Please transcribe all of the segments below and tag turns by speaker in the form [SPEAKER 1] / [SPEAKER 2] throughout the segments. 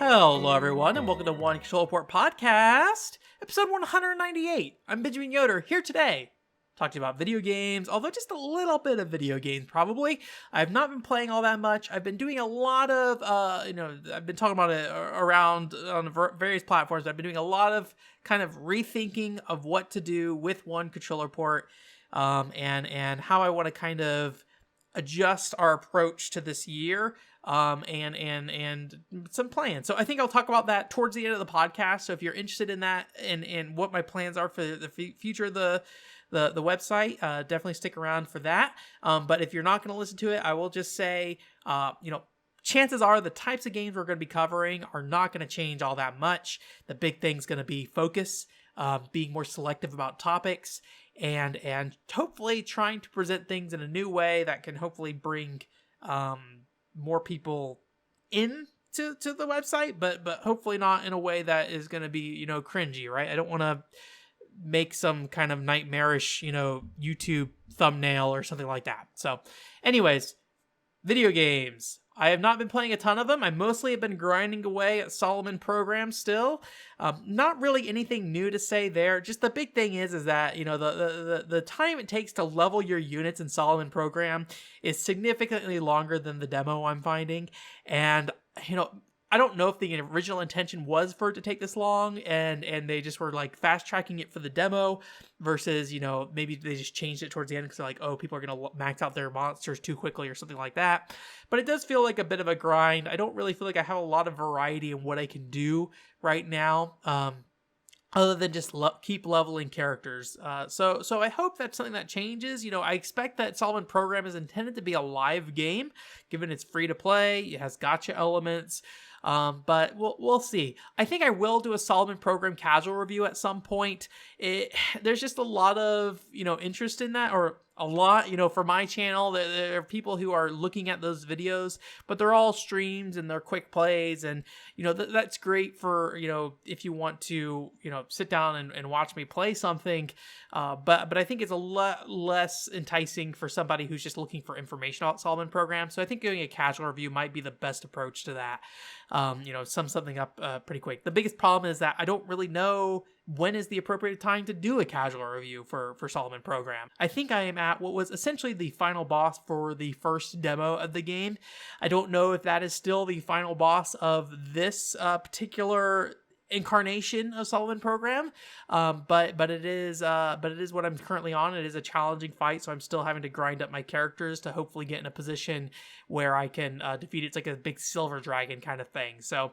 [SPEAKER 1] Hello, everyone, and welcome to One Control Report Podcast, episode 198. I'm Benjamin Yoder, here today, talking about video games, although just a little bit of video games, probably. I've not been playing all that much. I've been doing a lot of, I've been talking about it around on various platforms. I've been doing a lot of kind of rethinking of what to do with One Control Report, and how I want to kind of adjust our approach to this year, and some plans. So I think I'll talk about that towards the end of the podcast. So if you're interested in that and what my plans are for the future of the website, definitely stick around for that. But if you're not going to listen to it, I will just say, chances are the types of games we're going to be covering are not going to change all that much. The big thing's going to be focus, being more selective about topics, and hopefully trying to present things in a new way that can hopefully bring more people in to the website, but hopefully not in a way that is going to be, cringy, right? I don't want to make some kind of nightmarish, YouTube thumbnail or something like that. So anyways, video games. I have not been playing a ton of them. I mostly have been grinding away at Solomon Program still. Not really anything new to say there. Just the big thing is that, the time it takes to level your units in Solomon Program is significantly longer than the demo I'm finding. And, I don't know if the original intention was for it to take this long and they just were like fast tracking it for the demo versus, maybe they just changed it towards the end because they're like, oh, people are going to max out their monsters too quickly or something like that. But it does feel like a bit of a grind. I don't really feel like I have a lot of variety in what I can do right now. Other than just keep leveling characters. So I hope that's something that changes. I expect that Solomon Program is intended to be a live game, given it's free to play. It has gacha elements. But we'll see. I think I will do a Solomon Program casual review at some point. There's just a lot of, interest in that, or a lot, for my channel. There are people who are looking at those videos, but they're all streams and they're quick plays. And, that's great for, if you want to, sit down and watch me play something. But I think it's a lot less enticing for somebody who's just looking for information about Solomon Program. So I think doing a casual review might be the best approach to that. Sum something up pretty quick. The biggest problem is that I don't really know when is the appropriate time to do a casual review for Solomon Program. I think I am at what was essentially the final boss for the first demo of the game. I don't know if that is still the final boss of this particular incarnation of Solomon Program, but it is what I'm currently on. It is a challenging fight, so I'm still having to grind up my characters to hopefully get in a position where I can defeat it. It's like a big silver dragon kind of thing. So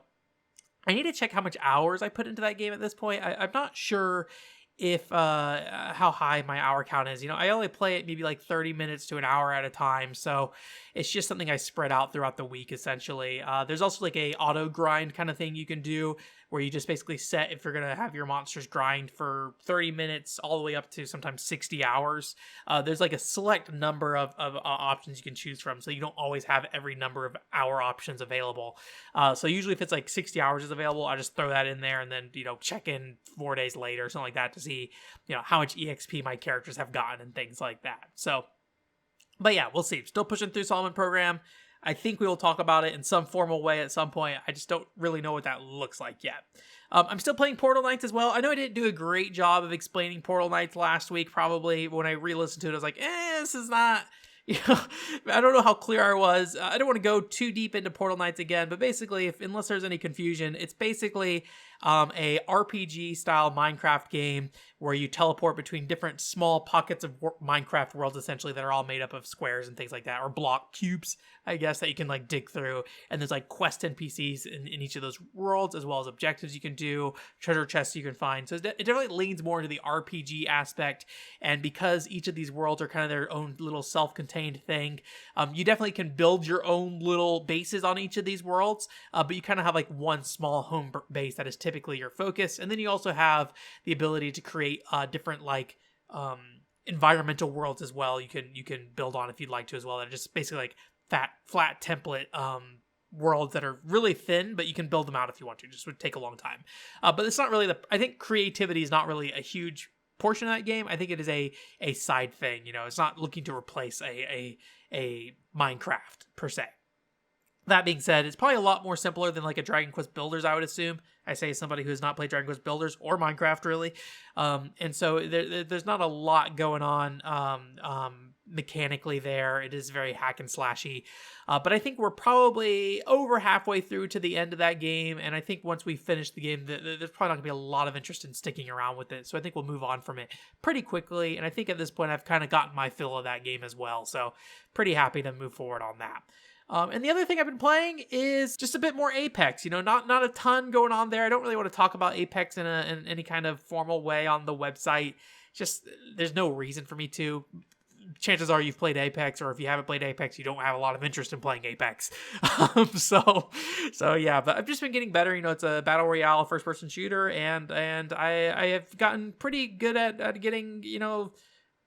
[SPEAKER 1] I need to check how much hours I put into that game at this point. I'm not sure if how high my hour count is. I only play it maybe like 30 minutes to an hour at a time, so it's just something I spread out throughout the week essentially. There's also like a auto grind kind of thing you can do where you just basically set if you're gonna have your monsters grind for 30 minutes all the way up to sometimes 60 hours. There's like a select number of options you can choose from, so you don't always have every number of hour options available. So usually if it's like 60 hours is available, I just throw that in there and then check in 4 days later or something like that to see how much EXP my characters have gotten and things like that. So, but yeah, we'll see. Still pushing through Solomon Program. I think we will talk about it in some formal way at some point. I just don't really know what that looks like yet. I'm still playing Portal Knights as well. I know I didn't do a great job of explaining Portal Knights last week, probably. When I re-listened to it, I was like, this is not... I don't know how clear I was. I don't want to go too deep into Portal Knights again, but basically, unless there's any confusion, it's basically a RPG-style Minecraft game where you teleport between different small pockets of Minecraft worlds, essentially, that are all made up of squares and things like that, or block cubes, I guess, that you can like dig through. And there's like quest NPCs in each of those worlds, as well as objectives you can do, treasure chests you can find. So it definitely leans more into the RPG aspect. And because each of these worlds are kind of their own little self-contained thing, you definitely can build your own little bases on each of these worlds, but you kind of have like one small home base that is typically your focus. And then you also have the ability to create different like environmental worlds as well. You can build on if you'd like to as well. They're just basically like flat template worlds that are really thin, but you can build them out if you want to. It just would take a long time. But it's not really I think creativity is not really a huge portion of that game. I think it is a side thing. It's not looking to replace a Minecraft per se. That being said, it's probably a lot more simpler than like a Dragon Quest Builders, I would assume. I say as somebody who has not played Dragon Quest Builders or Minecraft, really. And so there's not a lot going on mechanically there. It is very hack and slashy. But I think we're probably over halfway through to the end of that game. And I think once we finish the game, there's probably not going to be a lot of interest in sticking around with it. So I think we'll move on from it pretty quickly. And I think at this point, I've kind of gotten my fill of that game as well. So pretty happy to move forward on that. And the other thing I've been playing is just a bit more Apex. Not a ton going on there. I don't really want to talk about Apex in any kind of formal way on the website. Just there's no reason for me to. Chances are you've played Apex, or if you haven't played Apex, you don't have a lot of interest in playing Apex. So yeah, but I've just been getting better. It's a battle royale first-person shooter, and I have gotten pretty good at getting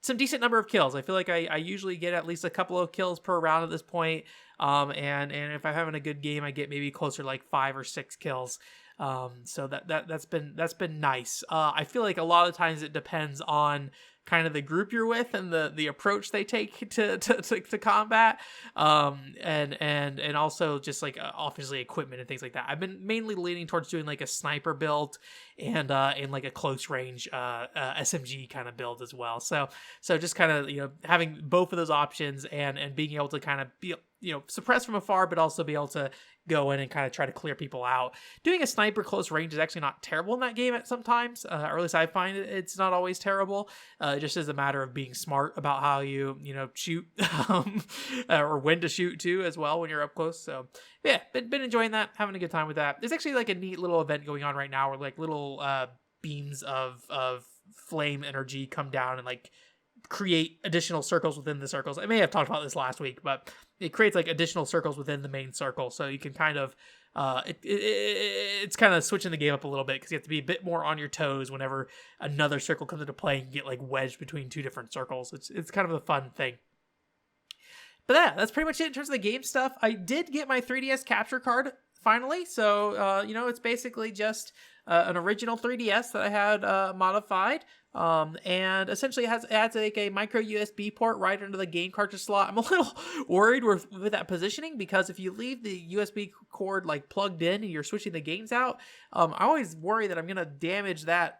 [SPEAKER 1] some decent number of kills. I feel like I usually get at least a couple of kills per round at this point. And if I'm having a good game, I get maybe closer to like 5 or 6 kills. So that's been nice. I feel like a lot of times it depends on kind of the group you're with and the approach they take to combat. And also just like obviously equipment and things like that. I've been mainly leaning towards doing like a sniper build and like a close range SMG kind of build as well. So just kind of having both of those options and being able to kind of be suppress from afar, but also be able to go in and kind of try to clear people out. Doing a sniper close range is actually not terrible in that game at sometimes, or at least I find it's not always terrible. It just is a matter of being smart about how you shoot, or when to shoot too as well when you're up close. So yeah, been enjoying that, having a good time with that. There's actually like a neat little event going on right now where like little beams of flame energy come down and like create additional circles within the circles. I may have talked about this last week, but it creates like additional circles within the main circle, so you can kind of it's kind of switching the game up a little bit because you have to be a bit more on your toes whenever another circle comes into play and get like wedged between two different circles. It's kind of a fun thing. But yeah, that's pretty much it in terms of the game stuff. I did get my 3DS capture card finally, so it's basically just an original 3DS that I had modified. And essentially it adds like a micro USB port right into the game cartridge slot. I'm a little worried with that positioning because if you leave the USB cord like plugged in and you're switching the games out, I always worry that I'm gonna damage that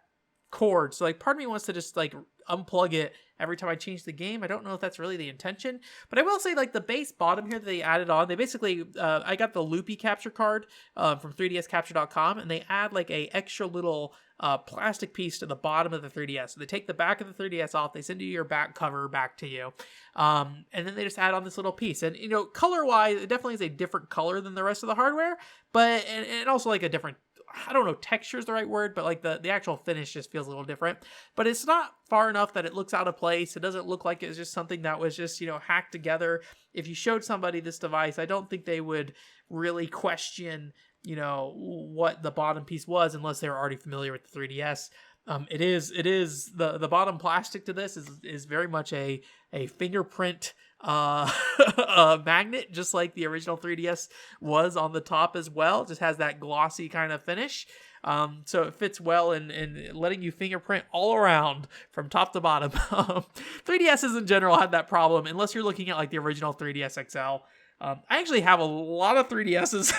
[SPEAKER 1] cord. So like part of me wants to just like unplug it every time I change the game. I don't know if that's really the intention, but I will say like the base bottom here that they added on, they basically I got the loopy capture card from 3dscapture.com, and they add like a extra little plastic piece to the bottom of the 3DS. So they take the back of the 3DS off, they send you your back cover back to you, and then they just add on this little piece. And color wise, it definitely is a different color than the rest of the hardware, but and also like a different, I don't know, texture is the right word, but like the actual finish just feels a little different. But it's not far enough that it looks out of place. It doesn't look like it's just something that was just, hacked together. If you showed somebody this device, I don't think they would really question, what the bottom piece was unless they were already familiar with the 3DS. It is the bottom plastic to this is very much a fingerprint magnet, just like the original 3DS was on the top as well. It just has that glossy kind of finish. So it fits well in letting you fingerprint all around from top to bottom. 3DSs in general had that problem, unless you're looking at like the original 3DS XL. I actually have a lot of 3DSs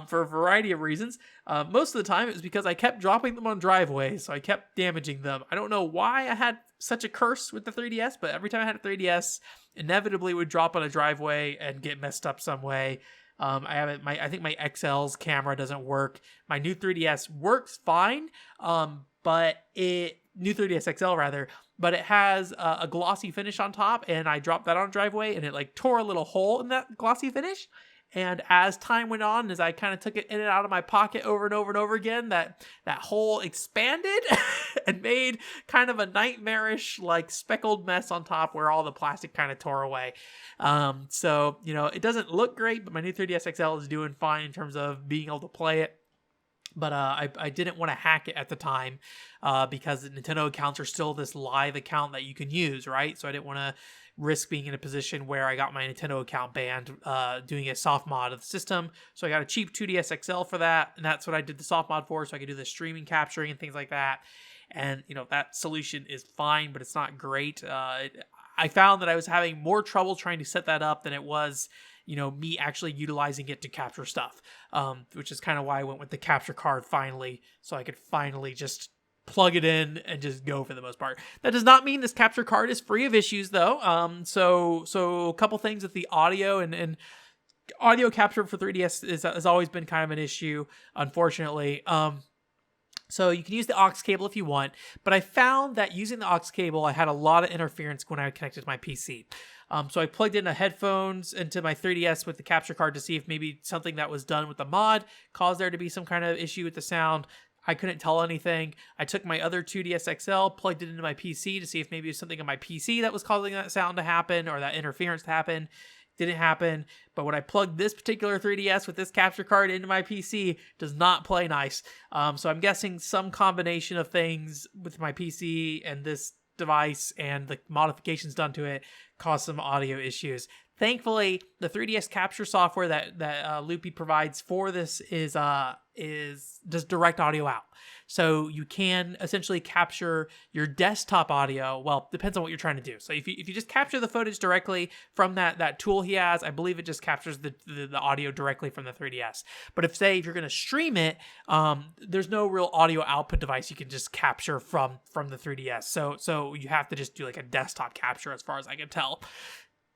[SPEAKER 1] for a variety of reasons. Most of the time it was because I kept dropping them on driveways, so I kept damaging them. I don't know why I had such a curse with the 3DS, but every time I had a 3DS, inevitably would drop on a driveway and get messed up some way. I think my XL's camera doesn't work. My new 3DS works fine, but new 3DS XL rather, but it has a glossy finish on top, and I dropped that on driveway, and it like tore a little hole in that glossy finish. And as time went on, as I kind of took it in and out of my pocket over and over and over again, that hole expanded and made kind of a nightmarish, like speckled mess on top where all the plastic kind of tore away. So it doesn't look great, but my new 3DS XL is doing fine in terms of being able to play it. But I didn't want to hack it at the time because the Nintendo accounts are still this live account that you can use, right? So I didn't want to risk being in a position where I got my Nintendo account banned doing a soft mod of the system. So I got a cheap 2DS XL for that, and that's what I did the soft mod for, so I could do the streaming capturing and things like that. And, that solution is fine, but it's not great. I found that I was having more trouble trying to set that up than it was me actually utilizing it to capture stuff, which is kind of why I went with the capture card finally, so I could finally just plug it in and just go for the most part. That does not mean this capture card is free of issues though. So a couple things with the audio and audio capture for 3DS has always been kind of an issue, unfortunately. So you can use the aux cable if you want, but I found that using the aux cable, I had a lot of interference when I connected to my PC. So I plugged in a headphones into my 3DS with the capture card to see if maybe something that was done with the mod caused there to be some kind of issue with the sound. I couldn't tell anything. I took my other 2DS XL, plugged it into my PC to see if maybe it was something on my PC that was causing that sound to happen or that interference to happen. Didn't happen, but when I plugged this particular 3DS with this capture card into my PC, does not play nice. So I'm guessing some combination of things with my PC and this device and the modifications done to it caused some audio issues. Thankfully, the 3DS capture software that Loopy provides for this is does direct audio out. So you can essentially capture your desktop audio. Well, depends on what you're trying to do. So if you just capture the footage directly from that tool he has, I believe it just captures the audio directly from the 3DS. But if you're going to stream it, there's no real audio output device you can just capture from the 3DS. So you have to just do like a desktop capture as far as I can tell.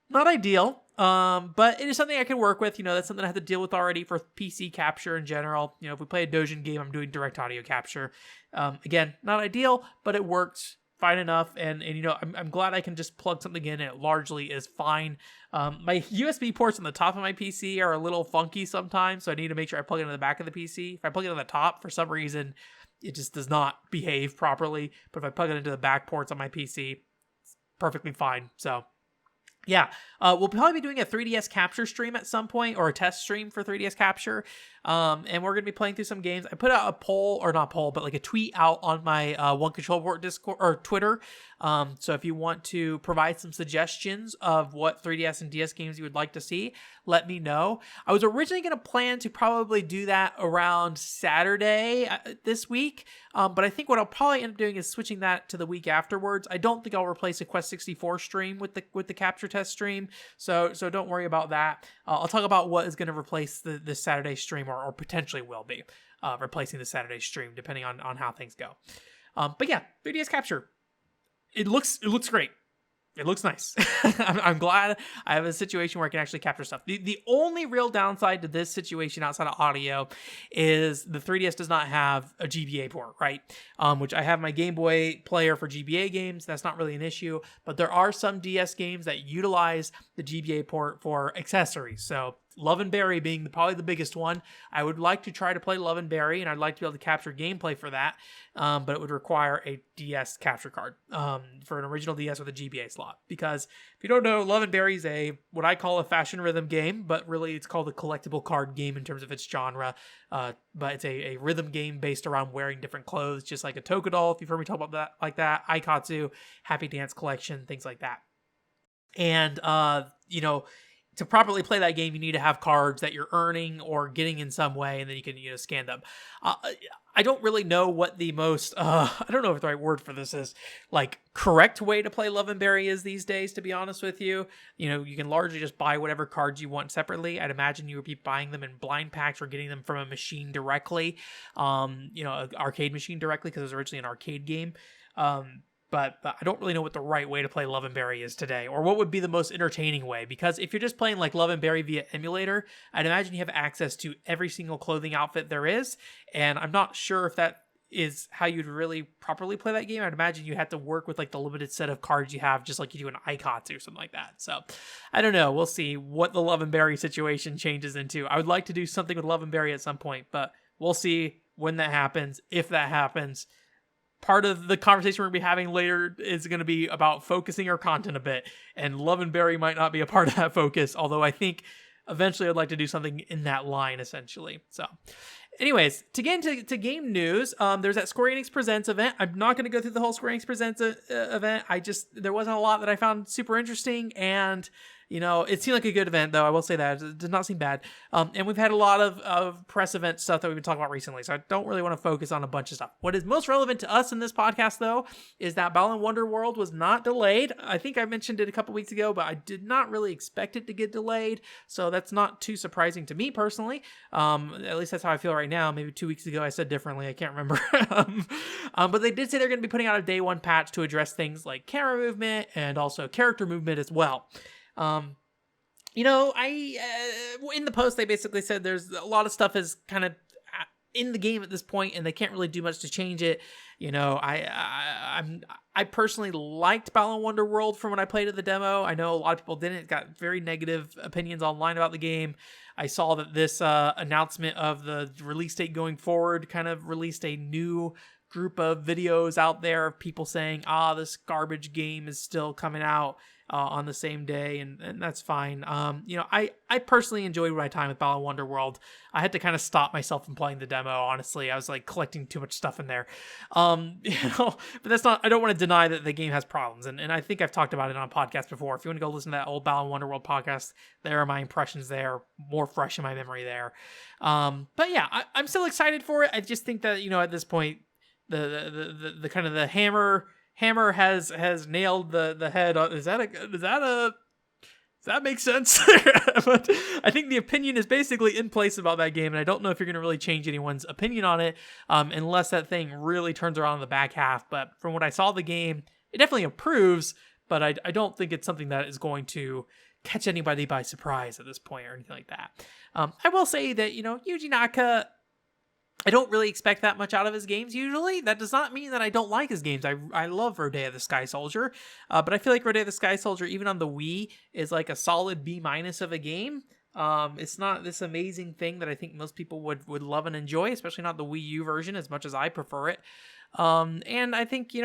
[SPEAKER 1] Not ideal, but it is something I can work with. That's something I have to deal with already for PC capture in general. If we play a Dojin game, I'm doing direct audio capture. Again, not ideal, but it works fine enough. And I'm glad I can just plug something in and it largely is fine. My USB ports on the top of my PC are a little funky sometimes, so I need to make sure I plug it in the back of the PC. If I plug it on the top, for some reason, it just does not behave properly. But if I plug it into the back ports on my PC, it's perfectly fine. So yeah, we'll probably be doing a 3DS capture stream at some point, or a test stream for 3DS capture. And we're going to be playing through some games. I put out a tweet out on my One Control Port Discord or Twitter. So if you want to provide some suggestions of what 3DS and DS games you would like to see, let me know. I was originally going to plan to probably do that around Saturday this week. But I think what I'll probably end up doing is switching that to the week afterwards. I don't think I'll replace a Quest 64 stream with the capture test stream. So don't worry about that. I'll talk about what is going to replace the Saturday stream, or potentially will be replacing the Saturday stream, depending on how things go. But yeah, 3DS capture. It looks great. It looks nice. I'm glad I have a situation where I can actually capture stuff. The only real downside to this situation outside of audio is the 3DS does not have a GBA port, right? Which I have my Game Boy player for GBA games. That's not really an issue, but there are some DS games that utilize the GBA port for accessories. So Love and Berry being probably the biggest one. I would like to try to play Love and Berry, and I'd like to be able to capture gameplay for that, but it would require a DS capture card for an original DS with a GBA slot. Because if you don't know, Love and Berry is what I call a fashion rhythm game, but really it's called a collectible card game in terms of its genre. But it's a rhythm game based around wearing different clothes, just like a Tokudoll, if you've heard me talk about that, like that, Aikatsu, Happy Dance Collection, things like that. And, to properly play that game, you need to have cards that you're earning or getting in some way, and then you can, scan them. I don't really know what the most, I don't know if the right word for this is, like, correct way to play Love and Berry is these days, to be honest with you. You can largely just buy whatever cards you want separately. I'd imagine you would be buying them in blind packs or getting them from a machine directly, an arcade machine directly, because it was originally an arcade game. But I don't really know what the right way to play Love and Berry is today, or what would be the most entertaining way. Because if you're just playing like Love and Berry via emulator, I'd imagine you have access to every single clothing outfit there is. And I'm not sure if that is how you'd really properly play that game. I'd imagine you have to work with like the limited set of cards you have, just like you do in Aikatsu or something like that. So I don't know. We'll see what the Love and Berry situation changes into. I would like to do something with Love and Berry at some point, but we'll see when that happens, if that happens. Part of the conversation we're going to be having later is going to be about focusing our content a bit, and Love and Berry might not be a part of that focus, although I think eventually I'd like to do something in that line, essentially. So anyways, to get into game news, there's that Square Enix Presents event. I'm not going to go through the whole Square Enix Presents event. There wasn't a lot that I found super interesting, and It seemed like a good event, though. I will say that. It did not seem bad. And we've had a lot of press event stuff that we've been talking about recently, so I don't really want to focus on a bunch of stuff. What is most relevant to us in this podcast, though, is that Balan Wonderworld was not delayed. I think I mentioned it a couple weeks ago, but I did not really expect it to get delayed, so that's not too surprising to me personally. At least that's how I feel right now. Maybe 2 weeks ago I said differently. I can't remember. But they did say they're going to be putting out a day one patch to address things like camera movement and also character movement as well. In the post they basically said there's a lot of stuff is kind of in the game at this point, and they can't really do much to change it. I personally liked Balan Wonderworld from when I played at the demo. I know a lot of people didn't. It got very negative opinions online about the game. I saw that this announcement of the release date going forward kind of released a new group of videos out there of people saying, this garbage game is still coming out on the same day, and that's fine. I personally enjoyed my time with Balan Wonderworld. I had to kind of stop myself from playing the demo, honestly. I was like collecting too much stuff in there. But that's not, I don't want to deny that the game has problems, and I think I've talked about it on a podcast before. If you want to go listen to that old Balan Wonderworld podcast, there are my impressions there, more fresh in my memory there. But yeah, I'm still excited for it. I just think that, at this point, the kind of the hammer has nailed the head on. Does that make sense? But I think the opinion is basically in place about that game, and I don't know if you're going to really change anyone's opinion on it unless that thing really turns around in the back half. But from what I saw of the game, it definitely improves, but I don't think it's something that is going to catch anybody by surprise at this point or anything like that. I will say that, Yuji Naka, I don't really expect that much out of his games usually. That does not mean that I don't like his games. I love Rodea the Sky Soldier, but I feel like Rodea the Sky Soldier, even on the Wii, is like a solid B- of a game. It's not this amazing thing that I think most people would love and enjoy, especially not the Wii U version as much as I prefer it. And I think,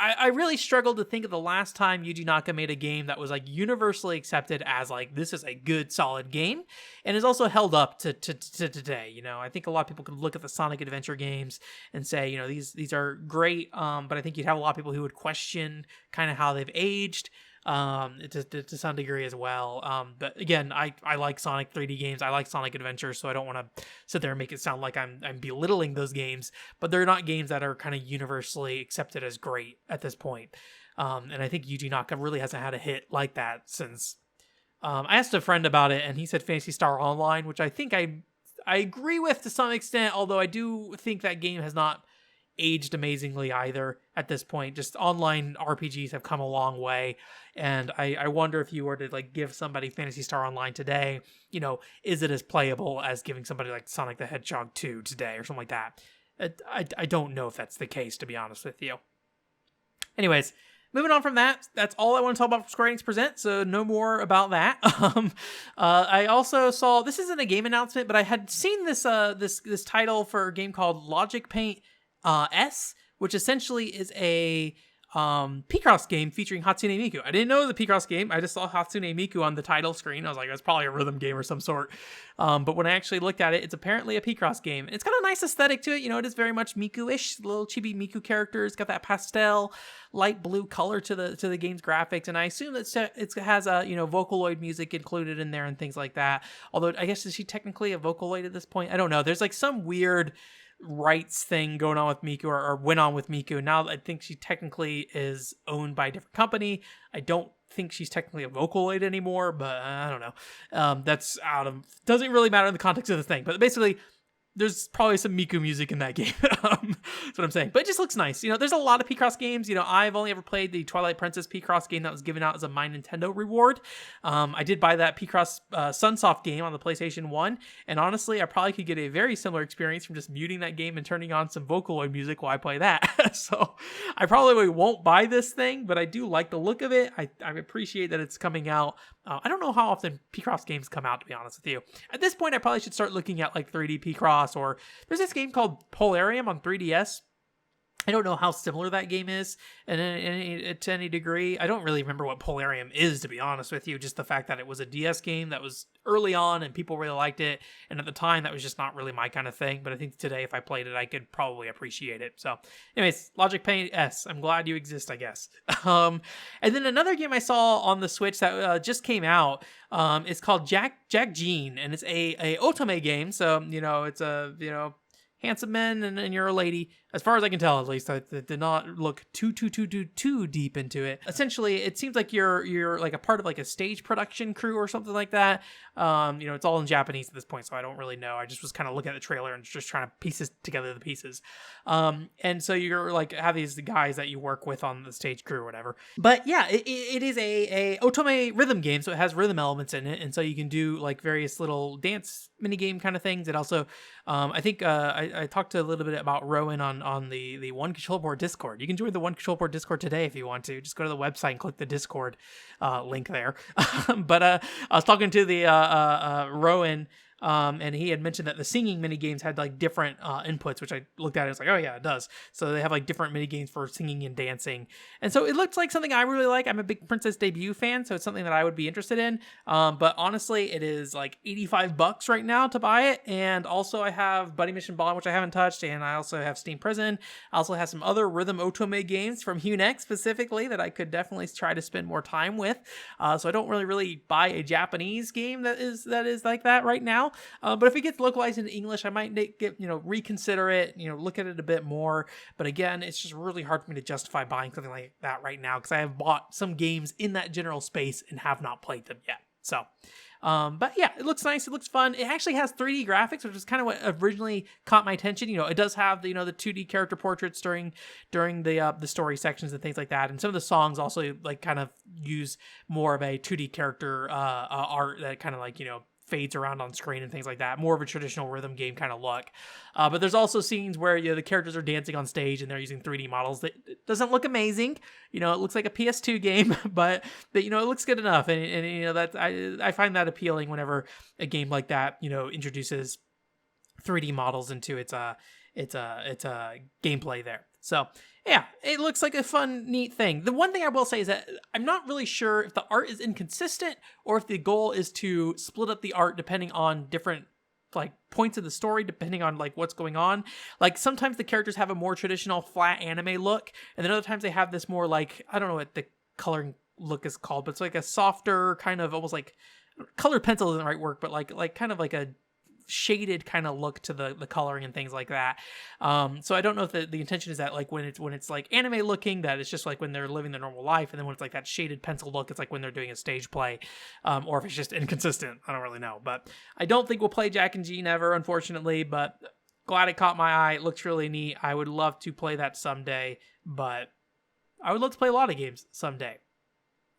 [SPEAKER 1] I really struggled to think of the last time Yuji Naka made a game that was like universally accepted as like, this is a good, solid game, and is also held up to today. I think a lot of people could look at the Sonic Adventure games and say, these are great, but I think you'd have a lot of people who would question kind of how they've aged. To some degree as well. But again, I like Sonic 3D games. I like Sonic Adventure, so I don't want to sit there and make it sound like I'm belittling those games, but they're not games that are kind of universally accepted as great at this point. And I think Yuji Naka really hasn't had a hit like that since, I asked a friend about it, and he said Phantasy Star Online, which I think I agree with to some extent, although I do think that game has not aged amazingly either at this point. Just online RPGs have come a long way, and I wonder if you were to like give somebody Phantasy Star Online today, is it as playable as giving somebody like Sonic the Hedgehog 2 today or something like that? I don't know if that's the case, to be honest with you. Anyways, moving on from that, that's all I want to talk about for Square Enix Present, so no more about that. I also saw, this isn't a game announcement, but I had seen this title for a game called Logic Paint S, which essentially is a Picross game featuring Hatsune Miku. I didn't know it was a Picross game. I just saw Hatsune Miku on the title screen. I was like, that's probably a rhythm game or some sort. But when I actually looked at it, it's apparently a Picross game. It's got a nice aesthetic to it. It is very much Miku-ish. Little chibi Miku characters. Got that pastel, light blue color to the game's graphics. And I assume that it has a Vocaloid music included in there and things like that. Although I guess, is she technically a Vocaloid at this point? I don't know. There's like some weird rights thing going on with Miku, or went on with Miku. Now I think she technically is owned by a different company. I don't think she's technically a Vocaloid anymore, but I don't know. That's doesn't really matter in the context of the thing. But basically, there's probably some Miku music in that game. That's what I'm saying. But it just looks nice. There's a lot of Picross games. I've only ever played the Twilight Princess Picross game that was given out as a My Nintendo reward. I did buy that Picross Sunsoft game on the PlayStation 1. And honestly, I probably could get a very similar experience from just muting that game and turning on some Vocaloid music while I play that. So I probably won't buy this thing, but I do like the look of it. I appreciate that it's coming out. I don't know how often Picross games come out, to be honest with you. At this point, I probably should start looking at like 3D Picross, or there's this game called Polarium on 3DS I don't know how similar that game is to any degree. I don't really remember what Polarium is, to be honest with you. Just the fact that it was a DS game that was early on and people really liked it. And at the time, that was just not really my kind of thing. But I think today, if I played it, I could probably appreciate it. So anyways, Logic Paint S. I'm glad you exist, I guess. And then another game I saw on the Switch that just came out is called JackJeanne. And it's a otome game. So, it's a, handsome men and you're a lady, as far as I can tell. At least I did not look too deep into it. Essentially, it seems like you're like a part of like a stage production crew or something like that. It's all in Japanese at this point, so I don't really know. I just was kind of looking at the trailer and just trying to piece together the pieces. And so you're like have these guys that you work with on the stage crew or whatever. But yeah, it is a otome rhythm game, so it has rhythm elements in it, and so you can do like various little dance mini game kind of things. It also, I think I talked a little bit about Rowan on the One Control Board Discord. You can join the One Control Board Discord today if you want to. Just go to the website and click the Discord link there. But I was talking to the Rowan, and he had mentioned that the singing mini games had like different inputs, which I looked at and was like, oh yeah, it does. So they have like different mini games for singing and dancing, and so it looks like something I really like. I'm a big Princess Debut fan, so it's something that I would be interested in. But honestly, it is like $85 right now to buy it, and also I have Buddy Mission Bond, which I haven't touched, and I also have Steam Prison. I also have some other rhythm otome games from Hunex specifically that I could definitely try to spend more time with. So I don't really buy a Japanese game that is like that right now. But if it gets localized into English, I might reconsider it, look at it a bit more. But again, it's just really hard for me to justify buying something like that right now because I have bought some games in that general space and have not played them yet. So, but yeah, it looks nice. It looks fun. It actually has 3D graphics, which is kind of what originally caught my attention. It does have the 2D character portraits during the story sections and things like that. And some of the songs also like kind of use more of a 2D character art that kind of like fades around on screen and things like that. More of a traditional rhythm game kind of look. But there's also scenes where the characters are dancing on stage and they're using 3D models. That it doesn't look amazing. It looks like a PS2 game, but it looks good enough. And that I find that appealing whenever a game like that introduces 3D models into its gameplay there. So yeah, it looks like a fun, neat thing. The one thing I will say is that I'm not really sure if the art is inconsistent or if the goal is to split up the art depending on different like points of the story, depending on like what's going on. Like sometimes the characters have a more traditional flat anime look, and then other times they have this more like, I don't know what the coloring look is called, but it's like a softer kind of almost like colored pencil isn't the right word, but like kind of like a shaded kind of look to the coloring and things like that. So I don't know if the intention is that like when it's like anime looking, that it's just like when they're living their normal life, and then when it's like that shaded pencil look, it's like when they're doing a stage play, or if it's just inconsistent. I don't really know, but I don't think we'll play Jack and Jeanne ever, unfortunately, but glad it caught my eye. It looks really neat. I would love to play that someday, but I would love to play a lot of games someday.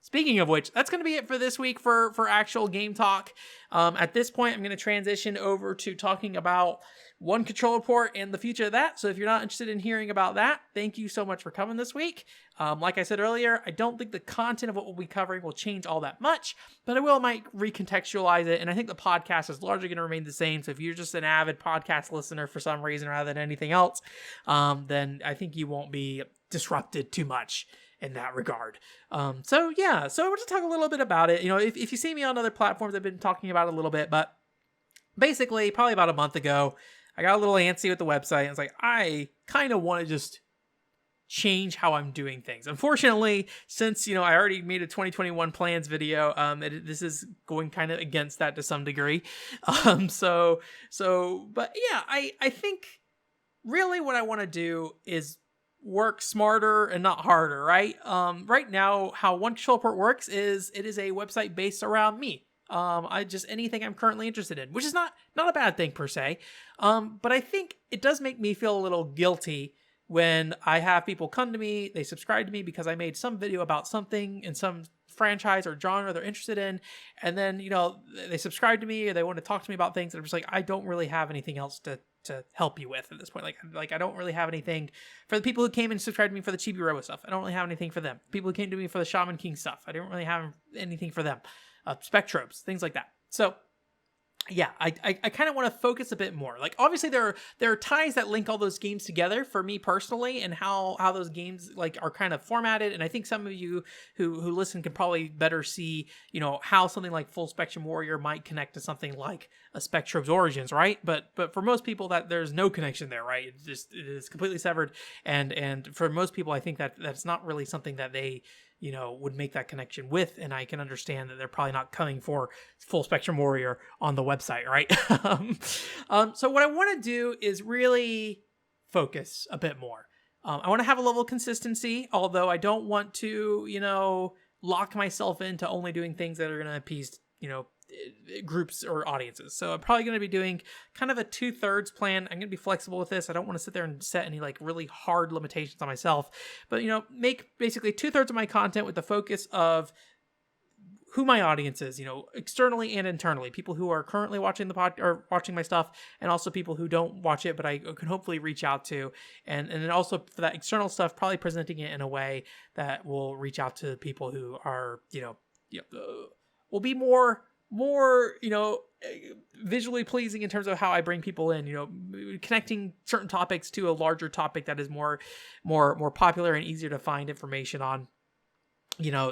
[SPEAKER 1] Speaking of which, that's going to be it for this week for actual game talk. At this point, I'm going to transition over to talking about One Controller Port and the future of that. So if you're not interested in hearing about that, thank you so much for coming this week. Like I said earlier, I don't think the content of what we'll be covering will change all that much, but I might recontextualize it. And I think the podcast is largely going to remain the same. So if you're just an avid podcast listener for some reason rather than anything else, then I think you won't be disrupted too much in that regard. So I want to talk a little bit about it. If you see me on other platforms, I've been talking about it a little bit, but basically probably about a month ago, I got a little antsy with the website, and it's like, I kind of want to just change how I'm doing things. Unfortunately, since, I already made a 2021 plans video, this is going kind of against that to some degree. But yeah, I think really what I want to do is work smarter and not harder, right? Right now, how One Control Port works is it is a website based around me. I just anything I'm currently interested in, which is not a bad thing per se. But I think it does make me feel a little guilty when I have people come to me, they subscribe to me because I made some video about something in some franchise or genre they're interested in, and then they subscribe to me or they want to talk to me about things, and I'm just like, I don't really have anything else to help you with at this point. Like I don't really have anything for the people who came and subscribed to me for the Chibi Robo stuff. I don't really have anything for them. People who came to me for the Shaman King stuff, I don't really have anything for them. Spectrobes, things like that. So yeah, I kind of want to focus a bit more. Like, obviously there are ties that link all those games together for me personally, and how those games like are kind of formatted. And I think some of you who listen can probably better see, how something like Full Spectrum Warrior might connect to something like a Spectrum's Origins, right? But for most people, that there's no connection there, right? It is completely severed, and for most people, I think that that's not really something that they would make that connection with, and I can understand that they're probably not coming for Full Spectrum Warrior on the website, right? So what I want to do is really focus a bit more. I want to have a level of consistency, although I don't want to, lock myself into only doing things that are going to appease, groups or audiences. So I'm probably going to be doing kind of a 2/3 plan. I'm going to be flexible with this. I don't want to sit there and set any like really hard limitations on myself, but make basically 2/3 of my content with the focus of who my audience is, externally and internally, people who are currently watching the pod or watching my stuff, and also people who don't watch it, but I can hopefully reach out to. And then also for that external stuff, probably presenting it in a way that will reach out to people who are, will be more, visually pleasing in terms of how I bring people in, connecting certain topics to a larger topic that is more popular and easier to find information on.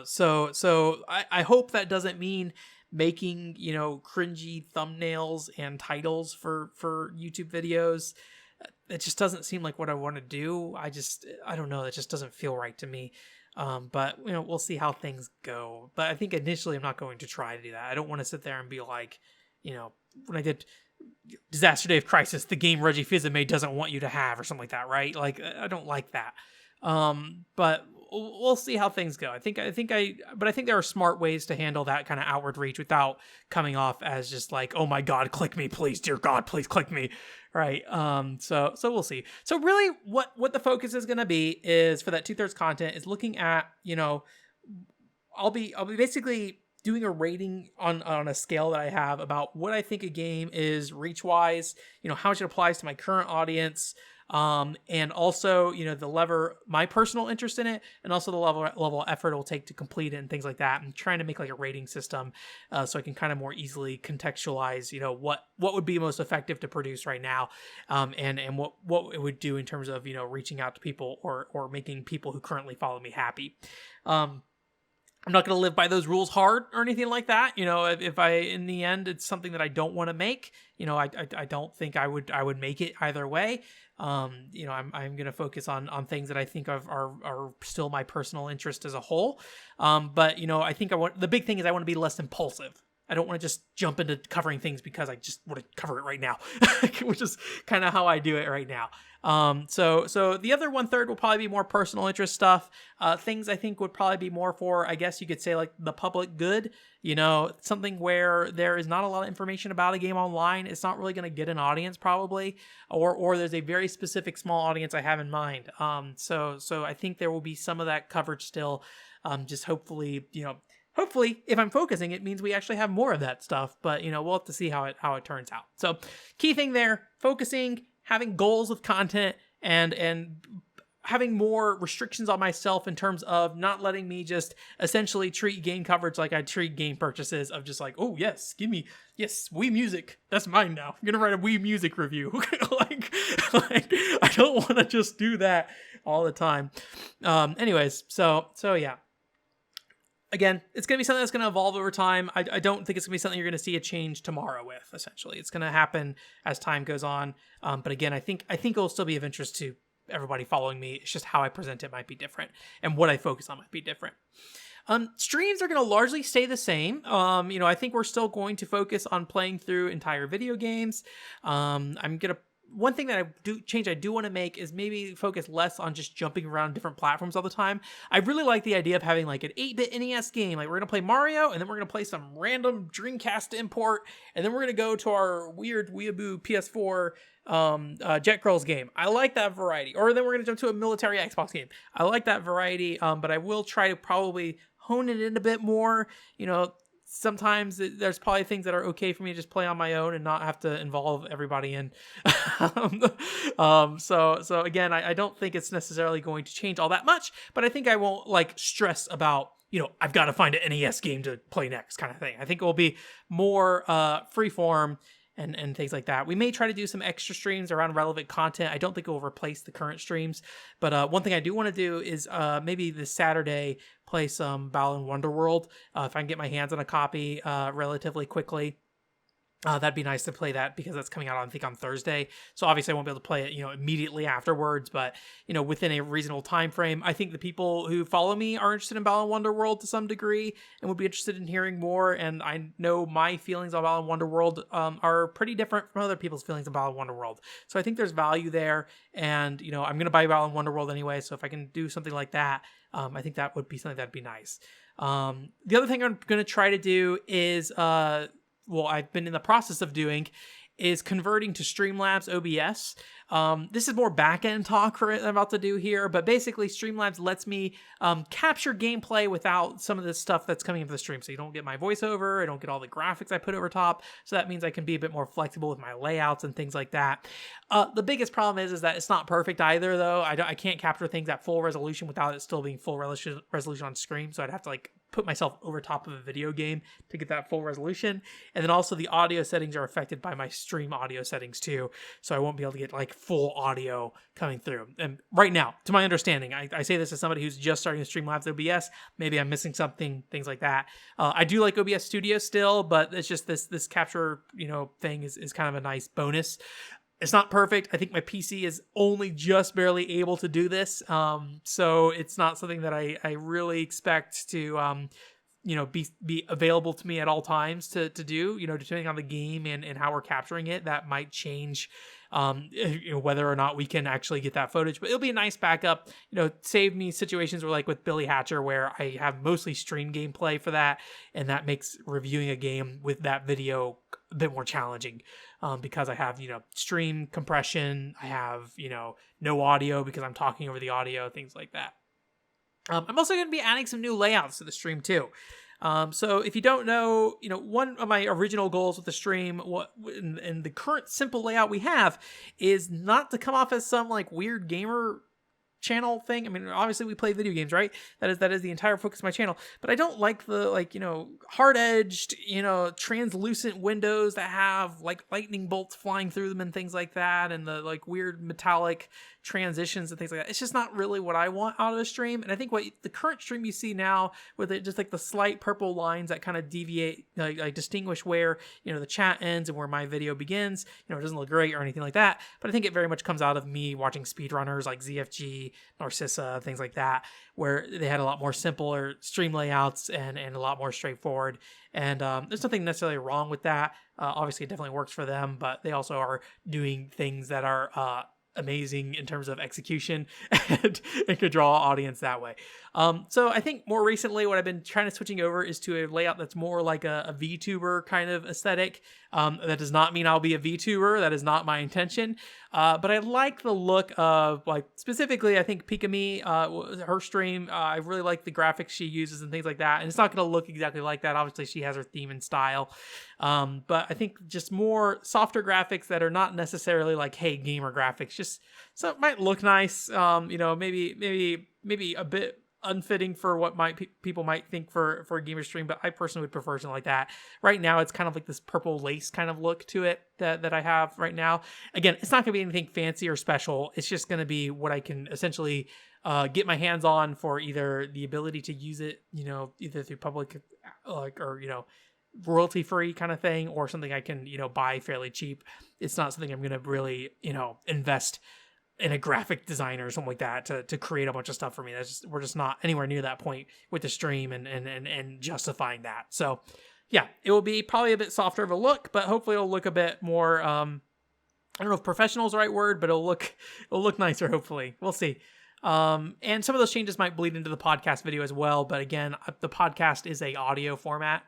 [SPEAKER 1] So I hope that doesn't mean making, cringy thumbnails and titles for YouTube videos. It just doesn't seem like what I want to do. I don't know. That just doesn't feel right to me. But we'll see how things go. But I think initially I'm not going to try to do that. I don't want to sit there and be like, when I did Disaster Day of Crisis, the game Reggie Fils-Aimé doesn't want you to have, or something like that, right? Like, I don't like that. But we'll see how things go. I think there are smart ways to handle that kind of outward reach without coming off as just like, oh my God, click me, please, dear God, please click me. Right. So we'll see. So really what the focus is going to be is for that 2/3 content is looking at, I'll be basically doing a rating on a scale that I have about what I think a game is reach wise, how much it applies to my current audience. And also, the lever, my personal interest in it, and also the level of effort it will take to complete it and things like that. I'm trying to make like a rating system, so I can kind of more easily contextualize, what would be most effective to produce right now, and what it would do in terms of, reaching out to people or making people who currently follow me happy. I'm not going to live by those rules hard or anything like that. If I, in the end, it's something that I don't want to make, I don't think I would make it either way. I'm going to focus on things that I think are still my personal interest as a whole. But I think the big thing is I want to be less impulsive. I don't want to just jump into covering things because I just want to cover it right now, which is kind of how I do it right now. So the other 1/3 will probably be more personal interest stuff. Things I think would probably be more for, I guess you could say, like the public good, something where there is not a lot of information about a game online. It's not really going to get an audience probably, or there's a very specific small audience I have in mind. So I think there will be some of that coverage still. Just hopefully, if I'm focusing, it means we actually have more of that stuff, but we'll have to see how it turns out. So key thing there, focusing, having goals with content, and having more restrictions on myself in terms of not letting me just essentially treat game coverage like I treat game purchases, of just like, oh yes, yes, Wii Music, that's mine now. I'm gonna write a Wii Music review. like I don't want to just do that all the time. Anyways, so yeah. Again, it's going to be something that's going to evolve over time. I don't think it's going to be something you're going to see a change tomorrow with, essentially. It's going to happen as time goes on. But again, I think it'll still be of interest to everybody following me. It's just how I present it might be different, and what I focus on might be different. Streams are going to largely stay the same. I think we're still going to focus on playing through entire video games. One thing that I do want to make is maybe focus less on just jumping around different platforms all the time. I really like the idea of having like an 8-bit NES game. Like, we're going to play Mario, and then we're going to play some random Dreamcast import, and then we're going to go to our weird weeaboo PS4 Jet Girls game. I like that variety. Or then we're going to jump to a military Xbox game. I like that variety, but I will try to probably hone it in a bit more. Sometimes there's probably things that are okay for me to just play on my own and not have to involve everybody in. So again, I don't think it's necessarily going to change all that much, but I think I won't like stress about I've got to find an NES game to play next kind of thing. I think it will be more freeform and things like that. We may try to do some extra streams around relevant content. I don't think it will replace the current streams, but one thing I do want to do is maybe this Saturday play some Balan Wonderworld. If I can get my hands on a copy relatively quickly. That'd be nice to play that because that's coming out, I think, on Thursday. So obviously I won't be able to play it, immediately afterwards, but, within a reasonable time frame. I think the people who follow me are interested in Balan Wonderworld to some degree and would be interested in hearing more. And I know my feelings on Balan Wonderworld are pretty different from other people's feelings on Balan Wonderworld. So I think there's value there. And, I'm going to buy Balan Wonderworld anyway. So if I can do something like that, I think that would be something that'd be nice. The other thing I'm going to try to do is... I've been in the process of doing is converting to Streamlabs OBS. This is more back-end talk for it I'm about to do here, but basically Streamlabs lets me capture gameplay without some of the stuff that's coming into the stream. So you don't get my voiceover, I don't get all the graphics I put over top, so that means I can be a bit more flexible with my layouts and things like that. The biggest problem is that it's not perfect either, though. I can't capture things at full resolution without it still being full resolution on screen, so I'd have to put myself over top of a video game to get that full resolution. And then also the audio settings are affected by my stream audio settings too. So I won't be able to get full audio coming through. And right now, to my understanding, I say this as somebody who's just starting to Streamlabs OBS. Maybe I'm missing something, things like that. I do like OBS Studio still, but it's just this capture, thing is kind of a nice bonus. It's not perfect. I think my PC is only just barely able to do this. So it's not something that I really expect to, be available to me at all times to do, depending on the game and how we're capturing it. That might change, whether or not we can actually get that footage, but it'll be a nice backup, save me situations where with Billy Hatcher, where I have mostly stream gameplay for that. And that makes reviewing a game with that video a bit more challenging. Because I have, stream compression, I have, no audio because I'm talking over the audio, things like that. I'm also going to be adding some new layouts to the stream too. So if you don't know, one of my original goals with the stream, and the current simple layout we have, is not to come off as some weird gamer channel thing. I mean, obviously we play video games, right? That is the entire focus of my channel. But I don't like the hard-edged, translucent windows that have lightning bolts flying through them and things like that, and the weird metallic transitions and things like that. It's just not really what I want out of a stream. And I think what the current stream you see now, with it just the slight purple lines that kind of deviate, distinguish where the chat ends and where my video begins, it doesn't look great or anything like that. But I think it very much comes out of me watching speedrunners like ZFG, Narcissa, things like that, where they had a lot more simpler stream layouts and a lot more straightforward. And there's nothing necessarily wrong with that. Obviously, it definitely works for them, but they also are doing things that are amazing in terms of execution and could draw an audience that way. So I think more recently what I've been trying to switching over is to a layout that's more like a VTuber kind of aesthetic. That does not mean I'll be a VTuber. That is not my intention. But I like the look of specifically, I think Pikami, her stream, I really like the graphics she uses and things like that. And it's not going to look exactly like that. Obviously she has her theme and style. But I think just more softer graphics that are not necessarily hey, gamer graphics, just so it might look nice. Maybe a bit unfitting for what people might think for a gamer stream, but I personally would prefer something like that. Right now, it's kind of this purple lace kind of look to it that I have right now. Again, it's not going to be anything fancy or special. It's just going to be what I can essentially get my hands on for either the ability to use it, either through public, or royalty free kind of thing, or something I can buy fairly cheap. It's not something I'm going to really invest in a graphic designer or something like that to create a bunch of stuff for me. We're just not anywhere near that point with the stream and justifying that. So yeah, it will be probably a bit softer of a look, but hopefully it'll look a bit more, I don't know if professional is the right word, but it'll look nicer. Hopefully we'll see. And some of those changes might bleed into the podcast video as well. But again, the podcast is a audio format,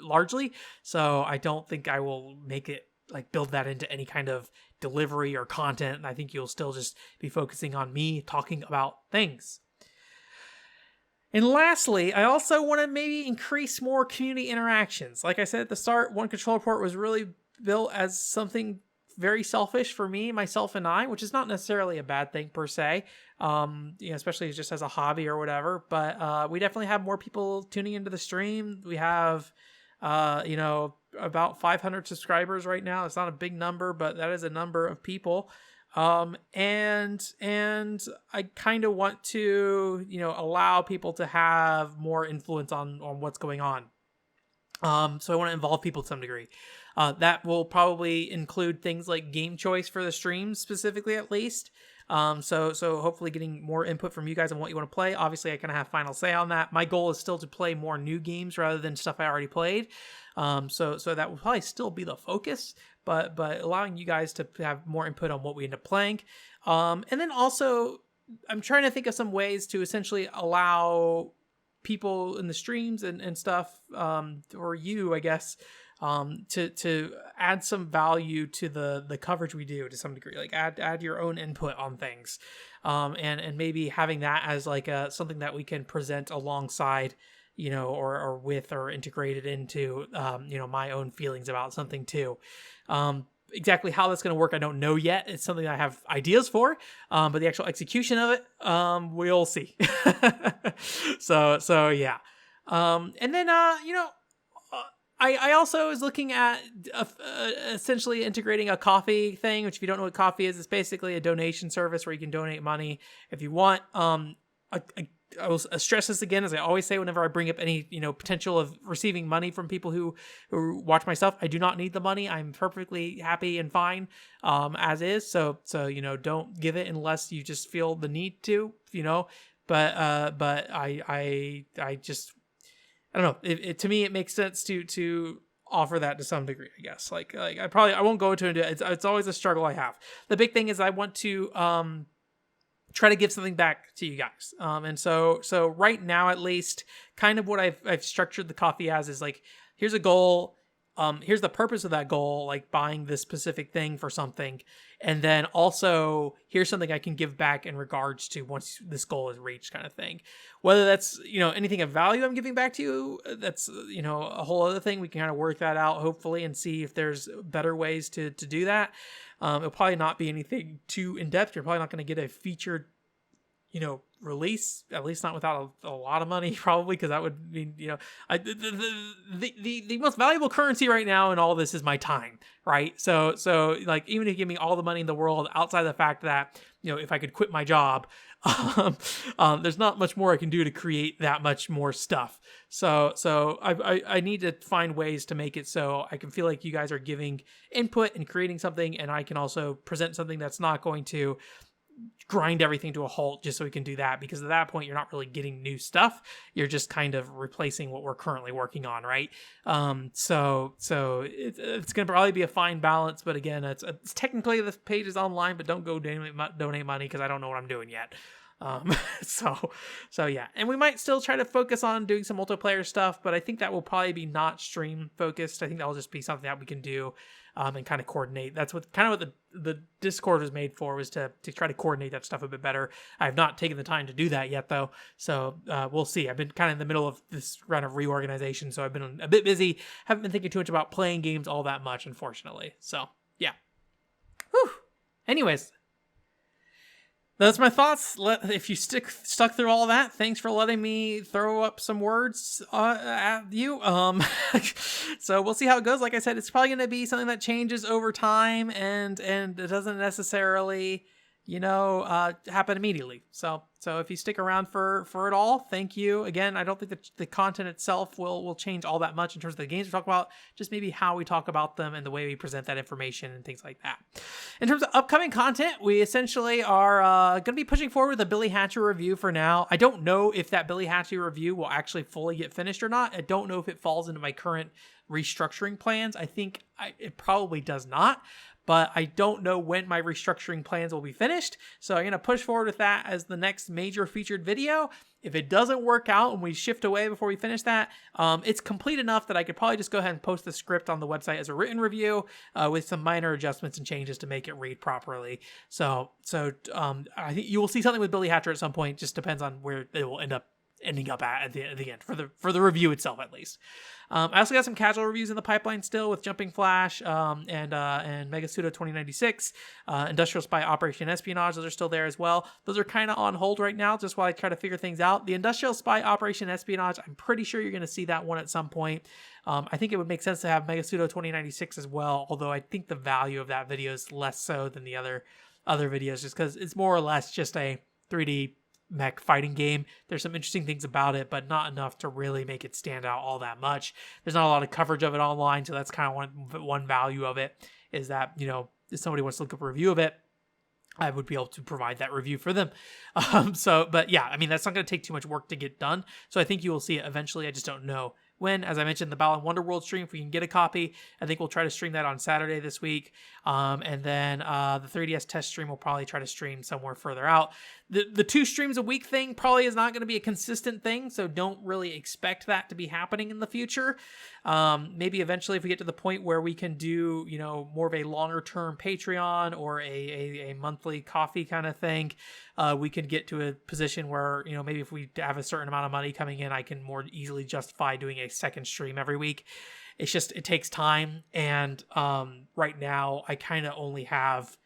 [SPEAKER 1] largely. So I don't think I will make it build that into any kind of delivery or content. And I think you'll still just be focusing on me talking about things. And lastly, I also want to maybe increase more community interactions. Like I said at the start, One Controller Port was really built as something very selfish for me, myself, and I, which is not necessarily a bad thing per se, especially just as a hobby or whatever. But we definitely have more people tuning into the stream. We have, about 500 subscribers right now. It's not a big number, but that is a number of people. And I kind of want to, allow people to have more influence on what's going on. So I want to involve people to some degree. That will probably include things like game choice for the streams, specifically at least. So hopefully getting more input from you guys on what you want to play. Obviously, I kind of have final say on that. My goal is still to play more new games rather than stuff I already played. So that will probably still be the focus, but allowing you guys to have more input on what we end up playing. And then also, I'm trying to think of some ways to essentially allow people in the streams and stuff, or you, I guess, to add some value to the coverage we do to some degree, like add your own input on things, and maybe having that as like something that we can present alongside, or with or integrated into, my own feelings about something too. Exactly how that's going to work, I don't know yet. It's something I have ideas for, but the actual execution of it, we'll see. So yeah. And then, I also was looking at essentially integrating a coffee thing, which if you don't know what coffee is, it's basically a donation service where you can donate money if you want. I will stress this again, as I always say whenever I bring up any, potential of receiving money from people who watch my stuff. I do not need the money. I'm perfectly happy and fine as is. So don't give it unless you just feel the need to, But I just, I don't know. To me, it makes sense to offer that to some degree, I guess. Like I won't go into it. It's always a struggle I have. The big thing is I want to try to give something back to you guys. And so right now, at least, kind of what I've structured the coffee as is like, here's a goal. Here's the purpose of that goal, like buying this specific thing for something. And then also here's something I can give back in regards to once this goal is reached, kind of thing. Whether that's, anything of value I'm giving back to you, that's, a whole other thing. We can kind of work that out, hopefully, and see if there's better ways to do that. It'll probably not be anything too in-depth. You're probably not going to get a featured, release, at least not without a lot of money, probably, because that would mean, the most valuable currency right now in all this is my time, right? So like, even if you give me all the money in the world, outside of the fact that, if I could quit my job, there's not much more I can do to create that much more stuff. So I need to find ways to make it so I can feel like you guys are giving input and creating something, and I can also present something that's not going to grind everything to a halt just so we can do that, because at that point you're not really getting new stuff, you're just kind of replacing what we're currently working on, right? So it's gonna probably be a fine balance, but again, it's technically the page is online, but don't go donate money because I don't know what I'm doing yet. So yeah, and we might still try to focus on doing some multiplayer stuff, but I think that will probably be not stream focused. I think that'll just be something that we can do and kind of coordinate. That's what the Discord was made for, was to try to coordinate that stuff a bit better. I have not taken the time to do that yet, though, so we'll see. I've been kind of in the middle of this round of reorganization, so I've been a bit busy. Haven't been thinking too much about playing games all that much, unfortunately. So yeah. Whew. Anyways, that's my thoughts. If you stuck through all that, thanks for letting me throw up some words at you. So we'll see how it goes. Like I said, it's probably going to be something that changes over time, and it doesn't necessarily, happen immediately. So if you stick around for it all, thank you. Again, I don't think that the content itself will change all that much in terms of the games we talk about, just maybe how we talk about them and the way we present that information and things like that. In terms of upcoming content, we essentially are going to be pushing forward with a Billy Hatcher review for now. I don't know if that Billy Hatcher review will actually fully get finished or not. I don't know if it falls into my current restructuring plans. I think it probably does not. But I don't know when my restructuring plans will be finished. So I'm going to push forward with that as the next major featured video. If it doesn't work out and we shift away before we finish that, it's complete enough that I could probably just go ahead and post the script on the website as a written review with some minor adjustments and changes to make it read properly. So I think you will see something with Billy Hatcher at some point. Just depends on where it will end up ending up at the end for the review itself, at least. I also got some casual reviews in the pipeline still with Jumping Flash and Mega Pseudo 2096, Industrial Spy Operation Espionage. Those are still there as well. Those are kind of on hold right now, just while I try to figure things out. The Industrial Spy Operation Espionage, I'm pretty sure you're going to see that one at some point. I think it would make sense to have Mega Pseudo 2096 as well, although I think the value of that video is less so than the other videos, just because it's more or less just a 3D mech fighting game. There's some interesting things about it, but not enough to really make it stand out all that much. There's not a lot of coverage of it online, so that's kind of one value of it, is that, you know, if somebody wants to look up a review of it, I would be able to provide that review for them. But yeah, I mean, that's not going to take too much work to get done. So I think you will see it eventually. I just don't know when. As I mentioned, the Balan Wonderworld stream, if we can get a copy, I think we'll try to stream that on Saturday this week. And then the 3DS test stream we'll probably try to stream somewhere further out. The 2 streams a week thing probably is not going to be a consistent thing, so don't really expect that to be happening in the future. Maybe eventually if we get to the point where we can do, you know, more of a longer term Patreon or a monthly coffee kind of thing, we can get to a position where, you know, maybe if we have a certain amount of money coming in, I can more easily justify doing a second stream every week. It's just, it takes time. And right now I kind of only have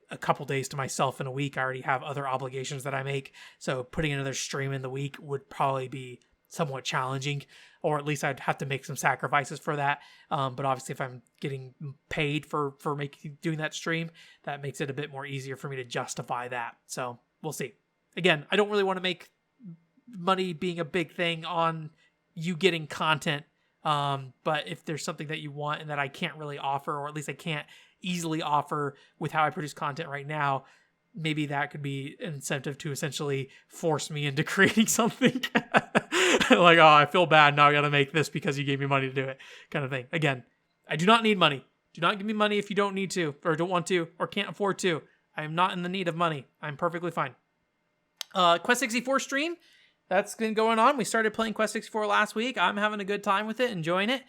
[SPEAKER 1] a couple days to myself in a week. I already have other obligations that I make. So putting another stream in the week would probably be somewhat challenging, or at least I'd have to make some sacrifices for that. But obviously if I'm getting paid for doing that stream, that makes it a bit more easier for me to justify that. So we'll see. Again, I don't really want to make money being a big thing on you getting content. But if there's something that you want and that I can't really offer, or at least I can't easily offer with how I produce content right now, maybe that could be an incentive to essentially force me into creating something. Like, oh, I feel bad, now I gotta make this because you gave me money to do it, kind of thing. Again, I do not need money. Do not give me money if you don't need to, or don't want to, or can't afford to. I am not in the need of money. I'm perfectly fine. Quest 64 stream, that's been going on. We started playing Quest 64 last week. I'm having a good time with it, enjoying it.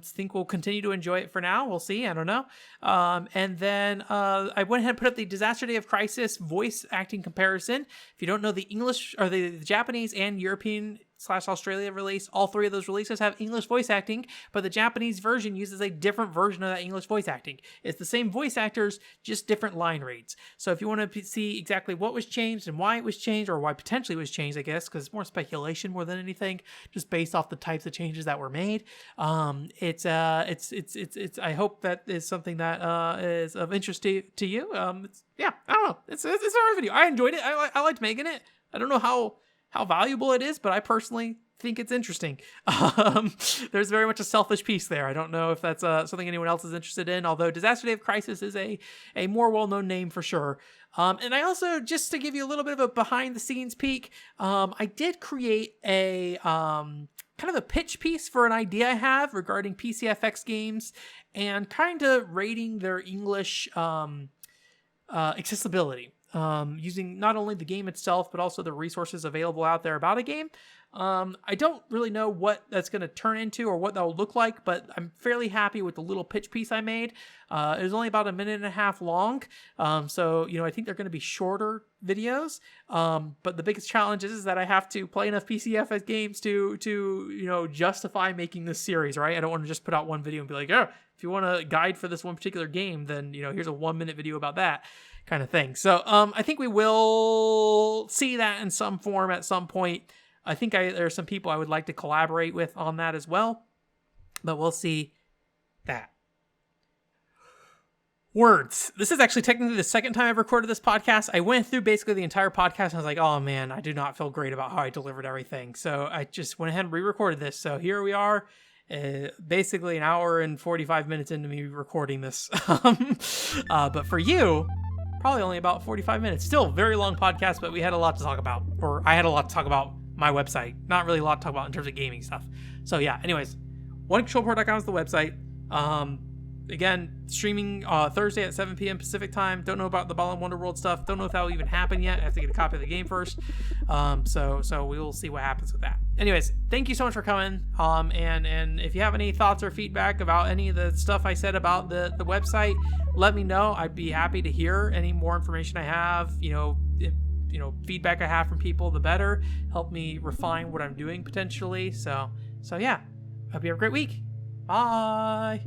[SPEAKER 1] Think we'll continue to enjoy it for now. We'll see. I don't know. And then I went ahead and put up the Disaster Day of Crisis voice acting comparison. If you don't know, the English or the Japanese and European /Australia release, all 3 of those releases have English voice acting, but the Japanese version uses a different version of that English voice acting. It's the same voice actors, just different line reads. So if you want to see exactly what was changed and why it was changed, or why potentially it was changed, I guess, because it's more speculation more than anything, just based off the types of changes that were made. It's I hope that is something that is of interest to you. Yeah, I don't know. It's a hard video. I enjoyed it. I liked making it. I don't know how valuable it is, but I personally think it's interesting. There's very much a selfish piece there. I don't know if that's something anyone else is interested in, although Disaster Day of Crisis is a more well-known name for sure. And I also, just to give you a little bit of a behind-the-scenes peek, I did create a kind of a pitch piece for an idea I have regarding PCFX games and kind of rating their English accessibility. Using not only the game itself, but also the resources available out there about a game. I don't really know what that's going to turn into or what that will look like, but I'm fairly happy with the little pitch piece I made. It was only about 1.5 minutes long. So, you know, I think they're going to be shorter videos. But the biggest challenge is that I have to play enough PCFS games to, you know, justify making this series, right? I don't want to just put out one video and be like, oh, if you want a guide for this one particular game, then, you know, here's a 1-minute video about that kind of thing. So, I think we will see that in some form at some point. I think there are some people I would like to collaborate with on that as well, but we'll see that. Words. This is actually technically the second time I've recorded this podcast. I went through basically the entire podcast and I was like, oh man, I do not feel great about how I delivered everything. So I just went ahead and re-recorded this. So here we are, basically an hour and 45 minutes into me recording this. But for you, probably only about 45 minutes. Still a very long podcast, but we had a lot to talk about, or I had a lot to talk about my website. Not really a lot to talk about in terms of gaming stuff. So yeah, anyways, onecontrolport.com is the website. Again, streaming Thursday at 7 p.m. Pacific time. Don't know about the Balan Wonderworld stuff. Don't know if that will even happen yet. I have to get a copy of the game first. So we will see what happens with that. Anyways, thank you so much for coming. And if you have any thoughts or feedback about any of the stuff I said about the website, let me know. I'd be happy to hear any more information I have. You know, feedback I have from people, the better. Help me refine what I'm doing potentially. So yeah, hope you have a great week. Bye.